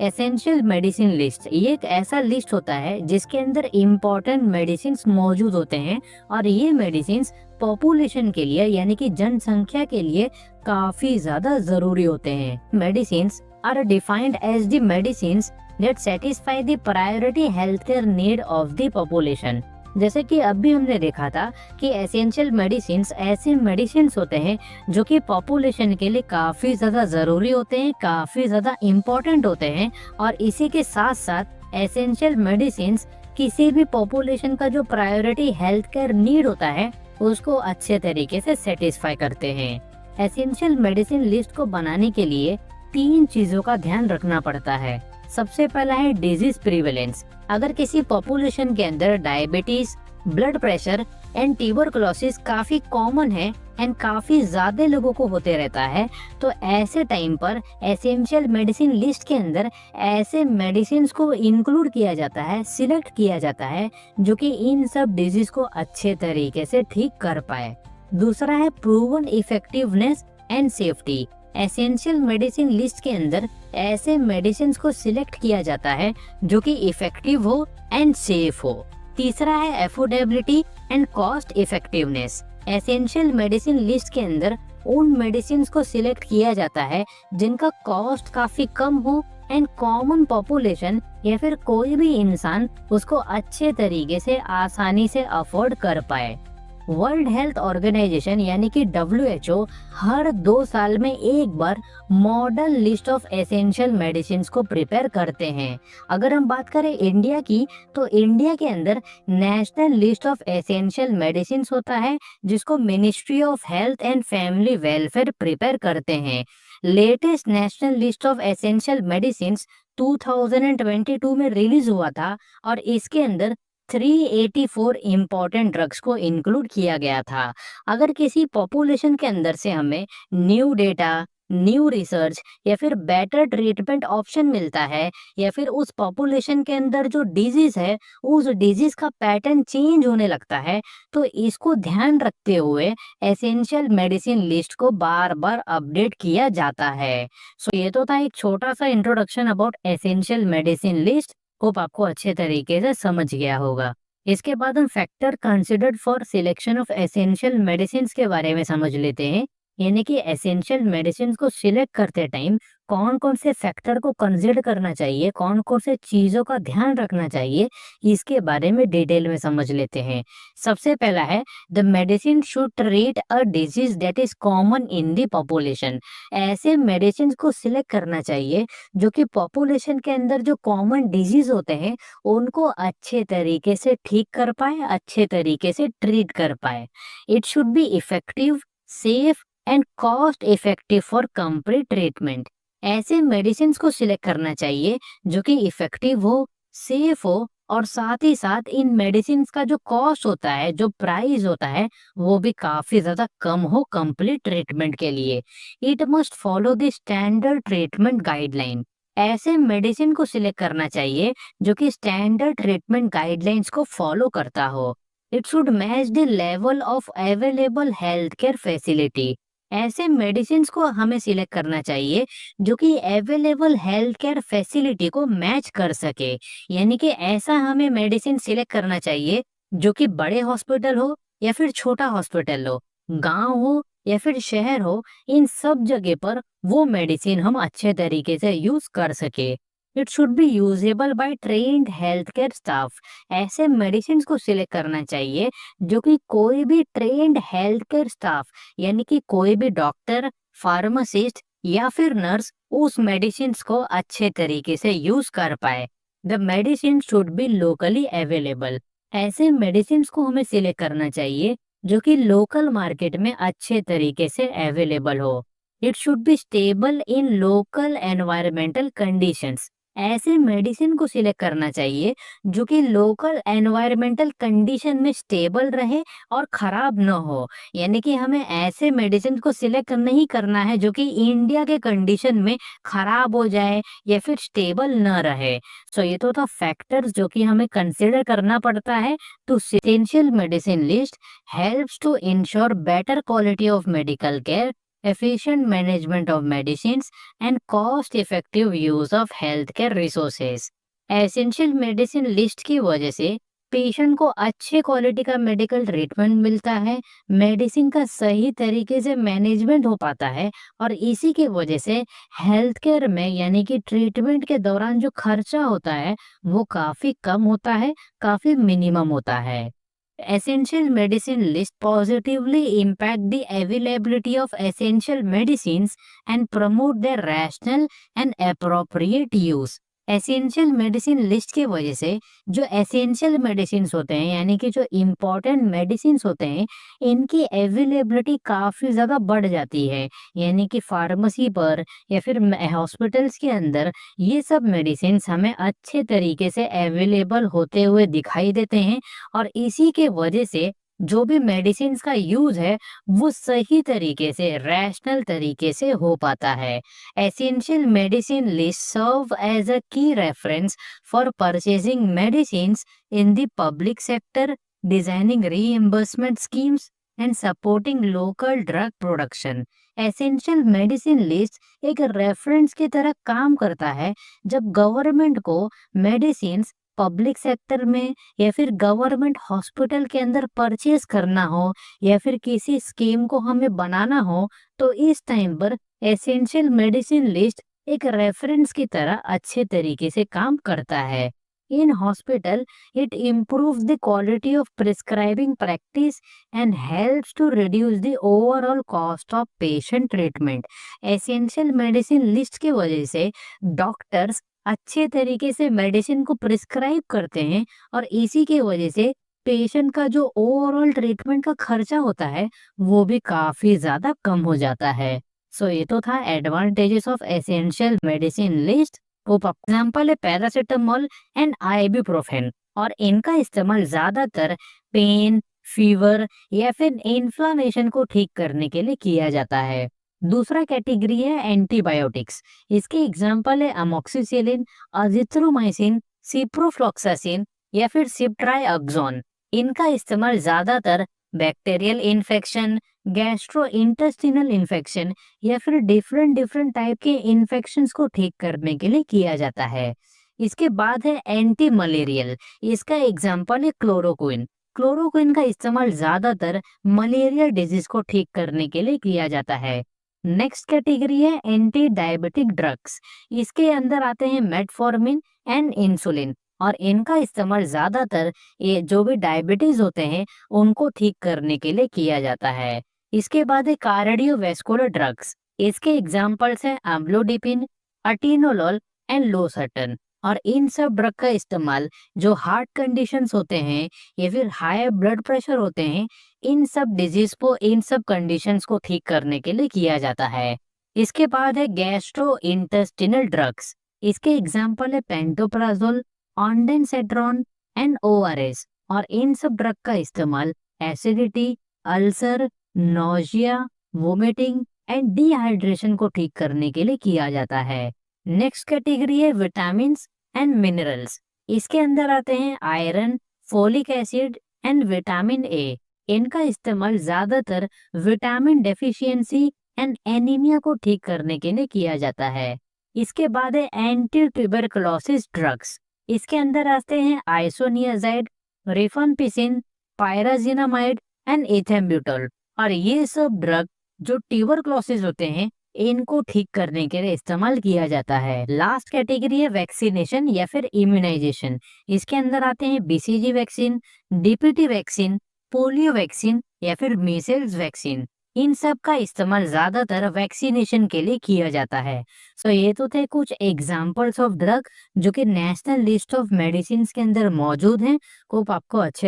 Essential medicine list ये एक ऐसा लिस्ट होता है जिसके अंदर इम्पोर्टेंट मेडिसिन मौजूद होते हैं और ये मेडिसिन पॉपुलेशन के लिए यानी कि जनसंख्या के लिए काफी ज्यादा जरूरी होते हैं। Medicine are defined as the medicine that satisfy the priority health care need of the population. जैसे कि अभी हमने देखा था कि एसेंशियल मेडिसिन ऐसे मेडिसिन होते हैं जो कि पॉपुलेशन के लिए काफी ज्यादा जरूरी होते हैं, काफी ज्यादा इम्पोर्टेंट होते हैं और इसी के साथ साथ एसेंशियल मेडिसिन किसी भी पॉपुलेशन का जो प्रायोरिटी हेल्थ केयर नीड होता है उसको अच्छे तरीके से सेटिस्फाई करते हैं। एसेंशियल मेडिसिन लिस्ट को बनाने के लिए 3 चीजों का ध्यान रखना पड़ता है। सबसे पहला है डिजीज प्रिवेलेंस। अगर किसी पॉपुलेशन के अंदर diabetes, blood pressure and tuberculosis काफी कॉमन है एंड काफी ज्यादा लोगों को होते रहता है, तो ऐसे टाइम पर एसेंशियल मेडिसिन लिस्ट के अंदर ऐसे मेडिसिन को इंक्लूड किया जाता है, सिलेक्ट किया जाता है जो कि इन सब डिजीज को अच्छे तरीके से ठीक कर पाए। दूसरा है proven effectiveness and safety. Essential medicine list के अंदर ऐसे मेडिसिन को सिलेक्ट किया जाता है जो कि इफेक्टिव हो एंड सेफ हो। तीसरा है affordability and cost effectiveness. Essential medicine list के अंदर उन मेडिसिन को सिलेक्ट किया जाता है जिनका कॉस्ट काफी कम हो एंड कॉमन पॉपुलेशन या फिर कोई भी इंसान उसको अच्छे तरीके से आसानी से अफोर्ड कर पाए। वर्ल्ड हेल्थ ऑर्गेनाइजेशन यानी कि WHO हर 2 साल में एक बार model list of essential medicine को प्रिपेयर करते हैं। अगर हम बात करें इंडिया की, तो इंडिया के अंदर national list of essential medicine होता है जिसको ministry of health and family welfare prepare करते हैं। Latest national list of essential medicine 2022 में रिलीज हुआ था और इसके अंदर 384 इम्पोर्टेंट ड्रग्स को इंक्लूड किया गया था। अगर किसी पॉपुलेशन के अंदर से हमें न्यू डेटा, न्यू रिसर्च या फिर बेटर ट्रीटमेंट ऑप्शन मिलता है या फिर उस पॉपुलेशन के अंदर जो डिजीज है उस डिजीज का पैटर्न चेंज होने लगता है, तो इसको ध्यान रखते हुए एसेंशियल मेडिसिन लिस्ट को बार बार अपडेट किया जाता है। सो ये तो था एक छोटा सा introduction about essential medicine list. Hope आपको अच्छे तरीके से समझ गया होगा। इसके बाद हम factor considered for selection of essential medicine के बारे में समझ लेते हैं, यानी कि एसेंशियल मेडिसिन को सिलेक्ट करते टाइम कौन कौन से फैक्टर को कंसिडर करना चाहिए, कौन कौन से चीजों का ध्यान रखना चाहिए, इसके बारे में डिटेल में समझ लेते हैं। सबसे पहला है the medicine should treat a disease that is common in the population. ऐसे मेडिसिन को सिलेक्ट करना चाहिए जो कि पॉपुलेशन के अंदर जो कॉमन डिजीज होते हैं उनको अच्छे तरीके से ठीक कर पाए, अच्छे तरीके से ट्रीट कर पाए। It should be effective, safe and cost effective for complete treatment. ऐसे मेडिसिन को सिलेक्ट करना चाहिए जो कि इफेक्टिव हो, सेफ हो और साथ ही साथ इन मेडिसिन का जो कॉस्ट होता है, जो प्राइस होता है, वो भी काफी ज्यादा कम हो कंप्लीट ट्रीटमेंट के लिए। It must follow the standard treatment guideline. ऐसे मेडिसिन को सिलेक्ट करना चाहिए जो कि स्टैंडर्ड ट्रीटमेंट गाइडलाइंस को फॉलो करता हो। It should match the level of available health care facility. ऐसे मेडिसिन को हमें सिलेक्ट करना चाहिए जो कि अवेलेबल हेल्थ केयर फैसिलिटी को मैच कर सके, यानी कि ऐसा हमें मेडिसिन सिलेक्ट करना चाहिए जो कि बड़े हॉस्पिटल हो या फिर छोटा हॉस्पिटल हो, गांव हो या फिर शहर हो, इन सब जगह पर वो मेडिसिन हम अच्छे तरीके से यूज कर सके। It should be usable by trained health care staff. ऐसे मेडिसिन को सिलेक्ट करना चाहिए जो कि कोई भी ट्रेन्ड हेल्थ केयर स्टाफ यानी कि कोई भी डॉक्टर, फार्मासिस्ट या फिर नर्स उस मेडिसिन को अच्छे तरीके से यूज कर पाए। The medicine should be locally available. ऐसे मेडिसिन को हमें सिलेक्ट करना चाहिए जो कि लोकल मार्केट में अच्छे तरीके से अवेलेबल हो। It should be stable in local environmental conditions. ऐसे मेडिसिन को सिलेक्ट करना चाहिए जो कि लोकल एनवायरमेंटल कंडीशन में स्टेबल रहे और खराब न हो, यानी कि हमें ऐसे मेडिसिन को सिलेक्ट नहीं करना है जो कि इंडिया के कंडीशन में खराब हो जाए या फिर स्टेबल न रहे। सो ये तो था फैक्टर्स जो कि हमें कंसिडर करना पड़ता है to essential medicine list helps to ensure better quality of medical care efficient management of medicines, and cost-effective use of healthcare resources. Essential medicine list की वजह से पेशेंट को अच्छे क्वालिटी का मेडिकल ट्रीटमेंट मिलता है, मेडिसिन का सही तरीके से मैनेजमेंट हो पाता है और इसी की वजह से हेल्थ केयर में यानी कि ट्रीटमेंट के दौरान जो खर्चा होता है वो काफी कम होता है, काफी मिनिमम होता है। Essential medicine list positively impact the availability of essential medicines and promote their rational and appropriate use. Essential medicine list की वजह से जो एसेंशियल मेडिसिन होते हैं यानी कि जो इम्पोर्टेंट मेडिसिन होते हैं इनकी अवेलेबिलिटी काफ़ी ज़्यादा बढ़ जाती है, यानी कि फार्मेसी पर या फिर हॉस्पिटल्स के अंदर ये सब मेडिसिन हमें अच्छे तरीके से अवेलेबल होते हुए दिखाई देते हैं और इसी के वजह से जो भी मेडिसिन का यूज है वो सही तरीके से रैशनल तरीके से हो पाता है। Essential medicine list serve as a key reference for purchasing medicines in the public sector, designing reimbursement schemes and supporting local drug production. Essential medicine list एक रेफरेंस की तरह काम करता है जब गवर्नमेंट को मेडिसिन पब्लिक सेक्टर में या फिर गवर्नमेंट हॉस्पिटल के अंदर परचेज करना हो या फिर किसी स्कीम को हमें बनाना हो, तो इस टाइम पर एसेंशियल मेडिसिन लिस्ट एक रेफरेंस की तरह अच्छे तरीके से काम करता है। In hospital it improves the quality of prescribing practice and helps to reduce the overall cost of patient treatment. Essential medicine list की वजह से डॉक्टर्स अच्छे तरीके से मेडिसिन को प्रिस्क्राइब करते हैं और इसी की वजह से पेशेंट का जो ओवरऑल ट्रीटमेंट का खर्चा होता है वो भी काफी ज्यादा कम हो जाता है। सो ये तो था advantages of essential medicine list. Example है पैरासिटामोल एंड आइबुप्रोफेन और इनका इस्तेमाल ज्यादातर पेन, फीवर या फिर इन्फ्लामेशन को ठीक करने के लिए किया जाता है। दूसरा कैटेगरी है एंटीबायोटिक्स। इसके एग्जाम्पल है अमोक्सिसिलिन, अजिथ्रोमाइसिन, सिप्रोफ्लॉक्सासिन या फिर सिप्ट्राइऑक्सोन। इनका इस्तेमाल ज्यादातर bacterial infection, gastro intestinal infection या फिर डिफरेंट डिफरेंट टाइप के इन्फेक्शंस को ठीक करने के लिए किया जाता है। इसके बाद है एंटी मलेरियल। इसका एग्जाम्पल है क्लोरोक्विन। क्लोरोक्विन का इस्तेमाल ज्यादातर मलेरिया डिजीज को ठीक करने के लिए किया जाता है। नेक्स्ट कैटेगरी है एंटी डायबिटिक ड्रग्स। इसके अंदर आते हैं मेटफॉर्मिन एंड इंसुलिन और इनका इस्तेमाल ज्यादातर ये जो भी डायबिटीज होते हैं उनको ठीक करने के लिए किया जाता है। इसके बाद है कार्डियोवैस्कुलर ड्रग्स। इसके एग्जांपल्स हैं अम्लोडिपिन, अटीनोलोल एंड लोसर्टन और इन सब ड्रग का इस्तेमाल जो हार्ट कंडीशंस होते हैं या फिर हाई ब्लड प्रेशर होते हैं इन सब डिजीज को, इन सब कंडीशंस को ठीक करने के लिए किया जाता है। इसके बाद है गैस्ट्रो इंटेस्टिनल ड्रग्स। इसके एग्जांपल है पेंटोप्राजोल, ऑन्डेंसेट्रॉन एंड ओआरएस और इन सब ड्रग का इस्तेमाल acidity, ulcer, nausea, vomiting and dehydration को ठीक करने के लिए किया जाता है। नेक्स्ट कैटेगरी है विटामिन एंड मिनरल्स। इसके अंदर आते हैं iron, folic acid and vitamin A. इनका इस्तेमाल ज्यादातर विटामिन डेफिशिएंसी एंड एनीमिया को ठीक करने के लिए किया जाता है। इसके बाद है एंटी ट्यूबरकुलोसिस ड्रग्स। इसके अंदर आते हैं आइसोनियाजाइड, रिफाम्पिसिन, पायराजिनामाइड एंड इथेम्ब्यूटोल और ये सब ड्रग जो ट्यूबरकुलोसिस होते हैं इनको ठीक करने के लिए इस्तेमाल किया जाता है। लास्ट कैटेगरी है वैक्सीनेशन या फिर इम्यूनाइजेशन। इसके अंदर आते हैं BCG vaccine, DPT vaccine, polio vaccine या फिर मीजल्स वैक्सीन। इन सब का इस्तेमाल ज्यादातर वैक्सीनेशन के लिए किया जाता है। सो ये तो थे कुछ एग्जांपल्स ऑफ ड्रग जो कि नेशनल लिस्ट ऑफ मेडिसिन के अंदर मौजूद हैं। होप आपको अच्छे